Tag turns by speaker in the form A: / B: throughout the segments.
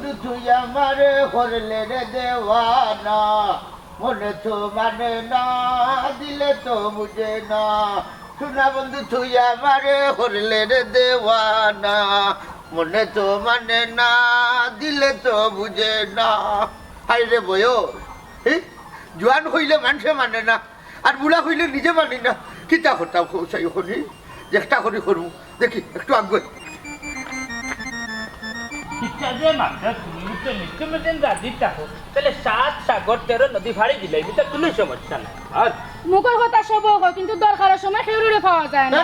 A: বন্ধু তুই আমারে করলে রে দেওয়ানা মনে তো মানে না দিলে তো বুঝে না সোনা বন্ধু তুই আমারে করলে রে দেওয়ানা মনে তো মানে না দিলে তো বুঝে না হাই রে বয়ো জোয়ান হইলে মানুষে মানে না আর বুড়া হইলে নিজে মানি না কিতা করতাম খোঁচাই শুনি চেষ্টা করি করবো দেখি একটু আগে
B: তাহলে 7 সাগর 13 নদী ভাড়ি দিলে এটা কোনো সমস্যা নাই
C: মুখের কথা সব কিন্তু দরকারের সময় খেউরে পাওয়া যায় না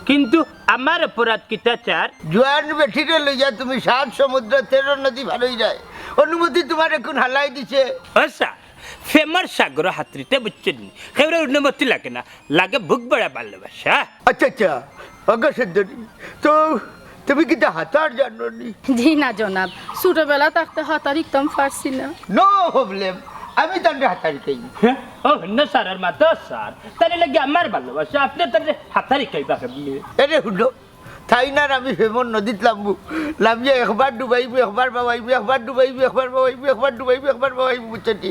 B: কিন্তু আমার অপরাধ কিতা চার
A: জোয়ান বেঠিরে লইয়া তুমি 7 সমুদ্র 13 নদী ভালোই যায় অনুমতি তোমার এখন হালাই দিছে
B: আচ্ছা ফেমার সাগর হাতরিতে বুঝছেন খেউরে অনুমতি লাগে না লাগে বুক বড়া ভালোবাসা
A: আচ্ছা আচ্ছা অগসেন্দরি তো তুমি কি হাতার জানো নি
C: জি না জনাব ছোটবেলা থাকতে হাতার একদম পারছি না
A: নো প্রবলেম আমি তার হাতারি খাই
B: ও না স্যার আর মাতো স্যার তাহলে লাগে আমার ভালোবাসা আপনি তার হাতারি খাইবা কেমনি
A: এরে হুডো তাই না আমি ফেমন নদীত নামবো নামিয়ে একবার ডুবাইবো একবার বাবাইবো একবার ডুবাইবো একবার বাবাইবো একবার ডুবাইবো একবার বাবাইবো বুঝছি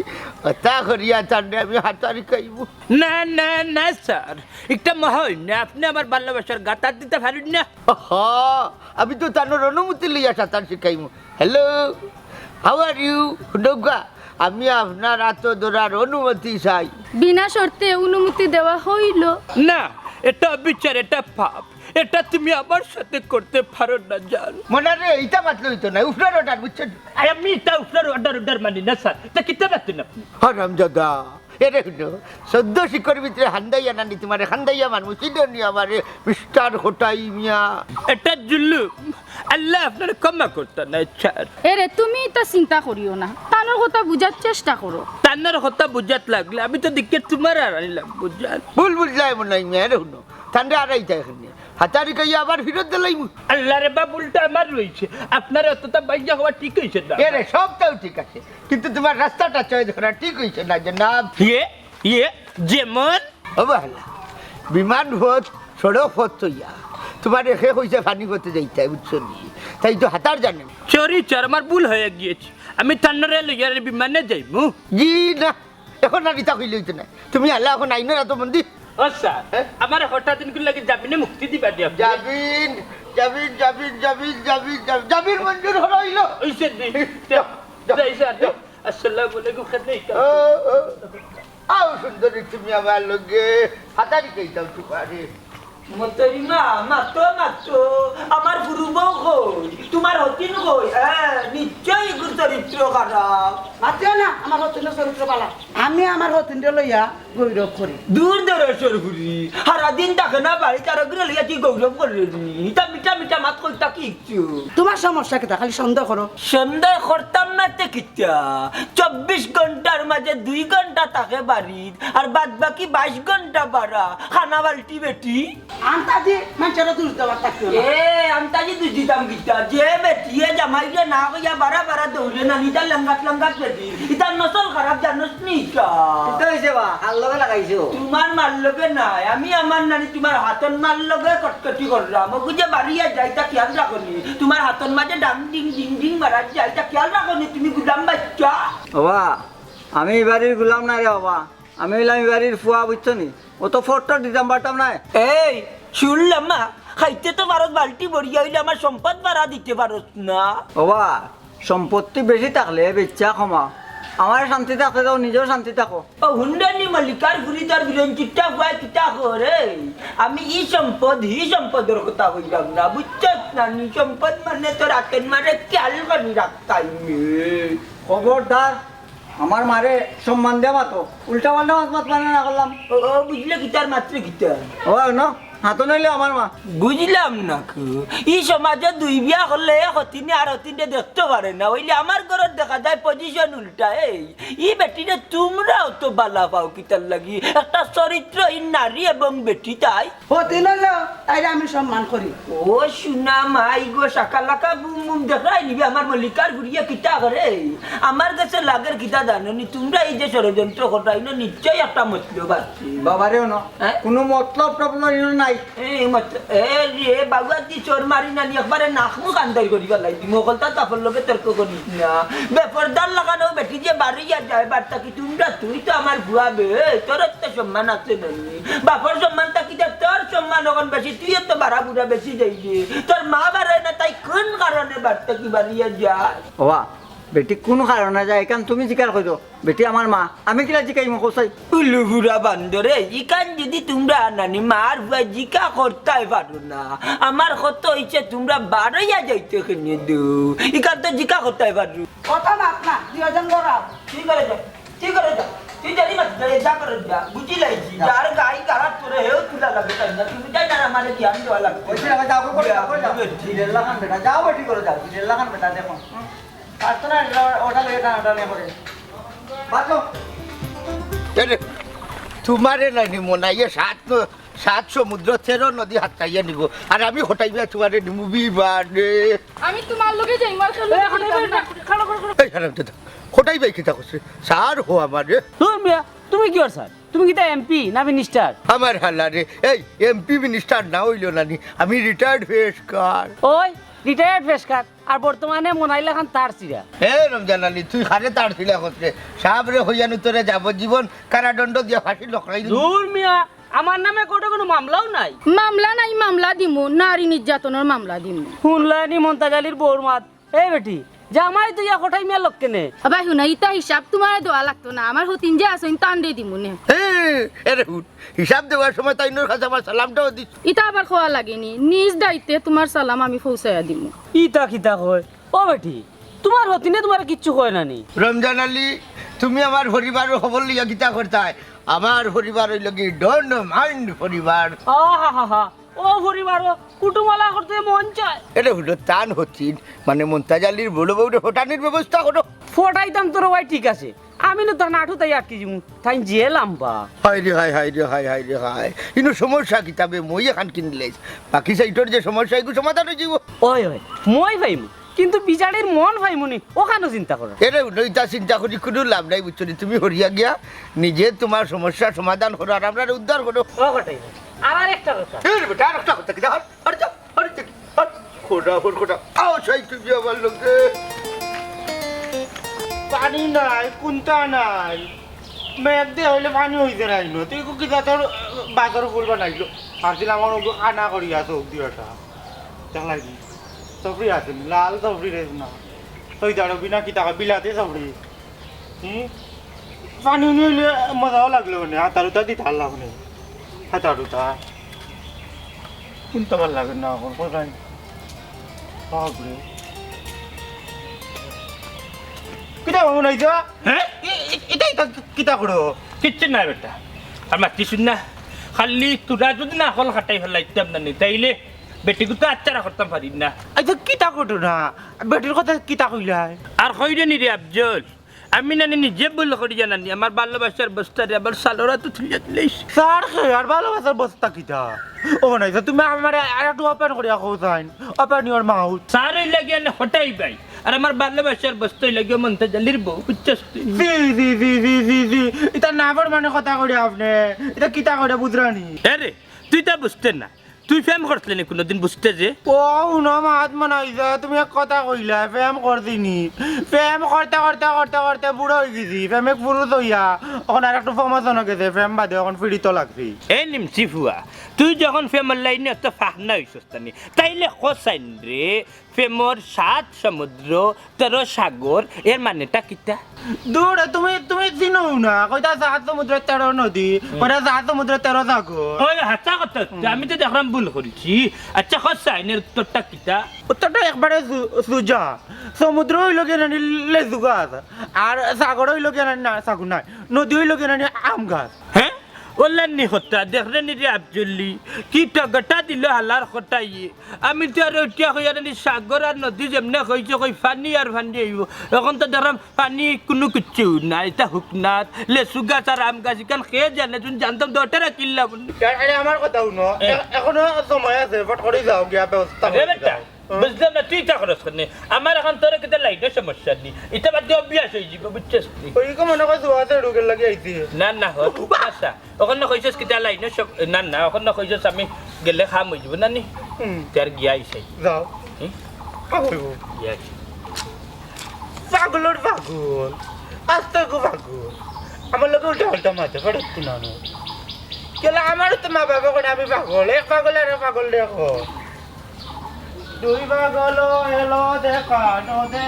A: তা করিয়া তার আমি হাতারি খাইবো
B: না না না স্যার একটা মহল না আপনি আমার ভালোবাসার গাতার দিতে পারেন না
A: আমি তো তার অনুমতি লইয়া সাঁতার শিখাইবো হ্যালো হাউ আর ইউ হুডোগা আমি আপনার আত্মদোরার অনুমতি চাই
C: বিনা শর্তে অনুমতি দেওয়া হইল
B: না এটা বিচার এটা পাপ এটা তুমি আমার সাথে করতে পারো না জান
A: মনে রে এইটা মাতলো হইতো না উফরার অর্ডার বুঝছেন
B: আমি এটা উফরার অর্ডার মানি না স্যার তা কিতা পারতেন আপনি
A: হরাম দাদা এরে হুডো সদ্য শিকর ভিতরে হান্দাইয়া নানি তোমার হান্দাইয়া মানবো চিনি আমারে মিস্টার কোটাই মিয়া
B: এটা জুলুম আল্লাহ আপনার ক্ষমা করতে না স্যার
C: এরে তুমি তা চিন্তা করিও না তানোর কথা বুঝার চেষ্টা করো
B: তান্নার কথা বুঝাত লাগলে আমি তো দিকে তোমার আর আনিলাম বুঝাত
A: ভুল বুঝলাই মনে হয় মিয়া রে হুডো ঠান্ডা আড়াইটা এখানে হাতারি খাইয়া আবার ফিরত দিলাইম
B: আল্লাহ রে বাপ উল্টা আমার রয়েছে আপনার অতটা বাইজা হওয়া ঠিক হয়েছে না
A: এরে সবটাও ঠিক আছে কিন্তু তোমার রাস্তাটা চয়েস করা ঠিক হয়েছে না জনাব
B: ইয়ে যেমন
A: অবহেলা বিমান পথ সড়ক পথ তৈয়া তোমার রেখে হয়েছে পানি পথে যাইতে বুঝছো নি তাই তো হাতার জানেন
B: চরি চার আমার ভুল হয়ে গিয়েছে আমি থান্নারে লইয়ার বিমানে যাইবো
A: জি না এখন আর ইতা হইলে হইতে না তুমি আল্লাহ এখন আইনের এত মন্দির
B: ও স্যার আমার হঠাৎ দিন লাগে যাবিনে মুক্তি দিবা দিয়া
A: যাবিন যাবিন যাবিন যাবিন যাবিন যাবিন মঞ্জুর হলো হইলো
B: ওইসে নে যাই স্যার আসসালামু আলাইকুম খাদেই
A: আও সুন্দরী তুমি আমার লগে হাতারি খাইতাম তোমারে
D: মতরিমা মাতো আমার গুরু বউ কই তোমার হতিন কই নিশ্চয়ই গুরু চরিত্র খারাপ
E: মাতিও না আমার হতিনের চরিত্র পালা আমি আমার হতিনটা লইয়া গৌরব করি
D: দূর দরেশ্বর ঘুরি সারাদিন থাকে না বাড়ি তার ঘুরে লইয়া তুই গৌরব করি তা মিঠা মিঠা মাত কইতা কি ইচ্ছু
E: তোমার সমস্যা কেটা খালি সন্দেহ করো
D: সন্দেহ করতাম না তে কিতা 24 ঘন্টার মাঝে 2 ঘন্টা থাকে বাড়ির আর বাদ বাকি 22 ঘন্টা বাড়া খানা বালতি বেটি
E: আন্তাজি মানুষেরা দুষ দেওয়ার থাকতো না
D: আন্তাজি দুষ দিতাম কিতা যে বেটিয়ে জামাইরে না কইয়া বারা বারা দৌড়ে না নিতা লঙ্গাত বেটি ইতার নসল খারাপ জানোস নি কা
E: এটা হইছে বা হাল লগে লাগাইছো
D: তোমার মার লগে নাই আমি আমার নানি তোমার হাতন মার লগে কটকটি করলাম ওগু যে বাড়িয়া যাইতা খেয়াল রাখনি তোমার হাতন মাঝে ডাং ডিং ডিং ডিং মারা যাইতা খেয়াল রাখনি তুমি গুলাম বাচ্চা
F: বাবা আমি এই বাড়ির গুলাম না রে বাবা আমি হইলাম এই বাড়ির ফুয়া বুঝছো নি ও তো ফটোর দিতাম পারতাম না
D: এই শুনলাম মা খাইতে তো ভারত বালতি বড়িয়া হইলে আমার সম্পদ ভাড়া দিতে পারত না
F: বাবা সম্পত্তি বেশি থাকলে বেচা ক্ষমা আমার শান্তি থাকলে যাও নিজেও শান্তি থাকো
D: ও হুন্ডানি মালিকার ঘুরি তার বিরঞ্চিতটা গুয়া কিতা করে আমি ই সম্পদের কথা বললাম না বুঝছস না নি সম্পদ মানে তোর হাতের মারে খেয়াল করি রাখতাই
F: খবরদার আমার মারে সম্মান দেওয়া তো উল্টা পাল্টা মাত মানে না করলাম
D: ও বুঝলে কিতার মাত্র কিতা
F: ও না হাতো নইলে আমার মা
D: বুঝলাম না ই সমাজে 2 বিয়া করলে হতিনে আর হতিনে দেখতে পারে না ওইলে আমার ঘরের দেখা যায় পজিশন উল্টা ই বেটিরে তোমরাও তো বালা পাও কিতার লাগি একটা চরিত্রহীন নারী এবং বেটি তাই
E: হতিন তাইলে আমি সম্মান করি
D: ও শুনা মাই গো সাকালাকা বুম বুম দেখাই নিবি আমার মল্লিকার ঘুরিয়ে কিতা করে আমার কাছে লাগের কিতা জানি তোমরা এই যে ষড়যন্ত্র ঘটাই না নিশ্চয়ই একটা মতলব আছে
F: বাবারেও না কোনো মতলব টপলব নাই
D: বাবুয়া দি চোর মারি নানি একবারে নাকমু কান্দাই করি গলাই মোগলটা তাপর লোকে তর্ক করিস না বেপরদার লাগানো বেটি যে বাড়িয়া যায় বার্তা কি তোমরা তুই তো আমার ভুয়া বে তোর তো সম্মান আছে নানি বাপর সম্মানটা কি তোর সম্মান এখন বেশি তুই তো বাড়া বুড়া বেশি যাইবি তোর মা বাড়ায় না তাই কোন কারণে বার্তা কি বাড়িয়া যায়
F: ওবা বেটি কোন কারণে যায় এখান তুমি জিকার করো বেটি আমার মা আমি কিলা জিকাই মোক চাই
D: উল্লু বুড়া বান্দরে ইকান যদি তোমরা নানি মার ভুয়া জিকা করতে পারো না আমার কত ইচ্ছে তোমরা বাড়াইয়া যাইতে কিনে দু ইকান তো জিকা করতে পারো
E: কথা মাত না দুজন গড়াও
D: ঠিক করে যা ঠিক করে যা তুই জানি মাত যা করে যা বুঝি লাইছি যার গাই কারাত করে হেও তুলা লাগে তাই না তুমি যাই না আমারে জ্ঞান দেওয়া লাগবে
F: ওইছে আমি যাও করে যাও দিলেলা খান বেটা যাও বেটি করে যাও দিলেলা খান বেটা দেখো পারতো না ওটা লয়ে টানাটা নিয়ে করে বাতো
A: তোমারে নাই নিব না ইয়ে সাত সমুদ্র 13 নদী হাতাইয়া নিব আর আমি হটাইবা তোমারে নিব বিবারে
C: আমি তোমার লগে যাই মার খেলো
A: এই হারাম দাদা হটাইবাই কি থাকছে সার হো আমারে
G: তোর মিয়া তুমি কি স্যার তুমি কি তা এমপি না মিনিস্টার
A: আমার হালারে এই এমপি মিনিস্টার না হইল নানি আমি রিটায়ার্ড ফেসকার
G: ওই রিটায়ার্ড ফেসকার আর বর্তমানে মোনাইলা খান তার চিরা
A: হে রমজান আলী তুই খারে তার ছিলা করছে সাবরে হইয়ানু তোরে যাবজ্জীবন কারাদণ্ড দিয়া ফাঁসি লকড়াই
G: দূর মিয়া আমার নামে কোটে কোনো মামলাও নাই
C: মামলা নাই মামলা দিমু নারী নির্যাতনের মামলা দিমু
G: শুনলানি মমতাজ আলীর বউর মাত এই বেটি জামাই তুই কোঠাই মিয়া লোক কেনে
C: আবার শুনা ইতা হিসাব তোমার দেওয়া লাগতো না আমার হতিন যে আসইন টান দিয়ে দিমু নে
A: এরে হিসাব দেওয়ার সময় তাই নোর কাছে আমার সালামটাও দিস
C: ইতা আবার খোয়া লাগেনি নিজ দায়িত্বে তোমার সালাম আমি পৌঁছাইয়া দিমু
G: ইতা কিতা কয় ও বেটি তোমার হতিনে তোমার কিচ্ছু কয় নানি
A: রমজান আলী তুমি আমার পরিবারের খবর লিয়া গীতা করতাই আমার পরিবার হইল কি ডোন্ট মাইন্ড পরিবার
G: আহা ও পরিবার কুটুমালা করতে মন চায়
A: এটা হলো টান হচ্ছিন মানে মমতাজ আলীর বড় বউরে ফোটানির ব্যবস্থা করো
G: ফোটাইতাম তোর ভাই ঠিক আছে আমি না তো নাঠু তাই আটকে যাবো তাই যে লাম্বা
A: হাই রে হাই কিন্তু সমস্যা কিতাবে মই এখান কিনলে বাকি সাইটর যে সমস্যা এগুলো সমাধান হয়ে যাব
G: ওই মই ভাইমু কিন্তু বিচারের মন ভাইমুনি ওখানেও চিন্তা করো
A: এরে উন্নয়িতা চিন্তা করি কোনো লাভ নাই বুঝছো তুমি হরিয়া গিয়া নিজে তোমার সমস্যার সমাধান করো আর আমরা উদ্ধার করো
G: ও কটাই আর একটা কথা
A: বেটা আর একটা কথা কিনা খোটা আও সেই তুমি আমার লোকে
H: পানি নাই কুন্তা নাই মেঘ দিয়ে হইলে পানি হইতে নাইলো তুই কি তোর বাজার ফুল বানাইলো ভাবছিল আমার খানা করি আছে অব্দি ওটা দেখলাই কি সবরি আছে লাল সবরি রে না তুই জানো বিনা কি টাকা বিলাতে সবরি পানি নিলে মজাও লাগলো মানে হাতারুতা দি ভাল লাগনে হাতারুতা কোনটা ভাল লাগে না এখন কোথায় বাবরে কিতা বানাইছ
B: হ্যাঁ
H: এটাই কিতা করো
B: কিচ্ছু নাই বেটা আর মাতি শুন না খালি তোরা যদি না হল খাটাই ফেলাইতাম না তাইলে বেটিকে তো আচ্চারা করতাম পারি না
H: আচ্ছা কিতা করতো না বেটির কথা কিতা কইলাই
B: আর কইরে নি রে আফজল আমি নানি নিজে বল করি জানানি আমার ভালোবাসার বস্তারে আবার সালোরা তো তুলিয়া দিলেইস
H: স্যার আর ভালোবাসার বস্তা কিতা ও নাই তুমি আমার আর একটু ওপেন করিয়া কোথায় ওপেন ইওর মাউথ
B: সার হই লাগিয়া না হটাই বাই আর আমার ভালোবাসার বস্তাই লাগিয়া মনটা জালির বউ বুঝছস
H: জি এটা না মানে কথা করি আপনি এটা কিতা করে বুঝরানি
B: আরে তুই তা বুঝতে না তুই ফেম করতলে নি কোনদিন বুঝতে যে
H: ও উনো মাত মানাইছা তুমি এক কথা কইলা ফেম করদিনি ফেম করতে করতে করতে করতে বুড়ো হয়ে গেছি ফেমে পুরো দইয়া এখন আর একটু প্রমোশন গেছে ফেম বাদে এখন ফিরিত লাগছি
B: এ নিমচি ফুয়া তুই যখন ফেমার লাইনে এত ফাহনা হইছস তানি তাইলে কোসাইন রে ফেমর 7 সমুদ্র 13 সাগর এর মানেটা কিতা
H: দূর তুমি চিনো না কইতা 7 সমুদ্র 13 নদী কইতা 7 সমুদ্র 13 সাগর
B: ওই হাসা কথা আমি তো দেখলাম ভুল করেছি আচ্ছা কোসাইনের উত্তরটা কিতা
H: উত্তরটা একবারে সুজা সমুদ্র হইল গিয়ে নানি লেজু গাছ আর সাগর হইল গিয়ে নানি না সাগর নাই নদী হইল গিয়ে নানি আম গাছ
B: হ্যাঁ ওল্লানি হতা দেখলে নি রে আফজল্লি কি টগটা দিল হালার হতাই আমি তো আর উঠিয়া কইয়া নি সাগর আর নদী যেমনে কইছে কই পানি আর ভান্ডি আইব এখন তো দেখলাম পানি কোনো কিচ্ছু নাই এটা হুকনাথ লেচু গাছ আর আম গাছ ইকান খেয়ে জানে তুমি জানতাম তো ওটারা কিল্লা বলি
H: আমার কথা শুনো এখনো সময় আছে ফট করে যাও গিয়া ব্যবস্থা
B: বেটা বুঝলাম না তুই তা খরচ করনি আমার এখন তোর কিতা লাইটের সমস্যা নেই এটা বাদ দিয়ে অভ্যাস হয়ে যাবে বুঝছিস
H: ওই কো মনে কইছো আছে ঢুকে লাগি আইছি
B: না না আচ্ছা ওখানে কইছিস কিতা লাইনের না ওখানে কইছিস আমি গেলে খাম হয়ে যাব না নি তার গিয়া আইসাই
H: যাও
B: হুম?
H: পাগল
B: গিয়া আইসাই।
H: পাগলের পাগল আস্তে গো পাগল আমার লোক উল্টা উল্টা মাথা পড়তো না কেলা আমার তো মা বাবা করে আমি পাগল এক পাগল আর এক পাগল দেখো দুই পাগল এলো দেখা নো দে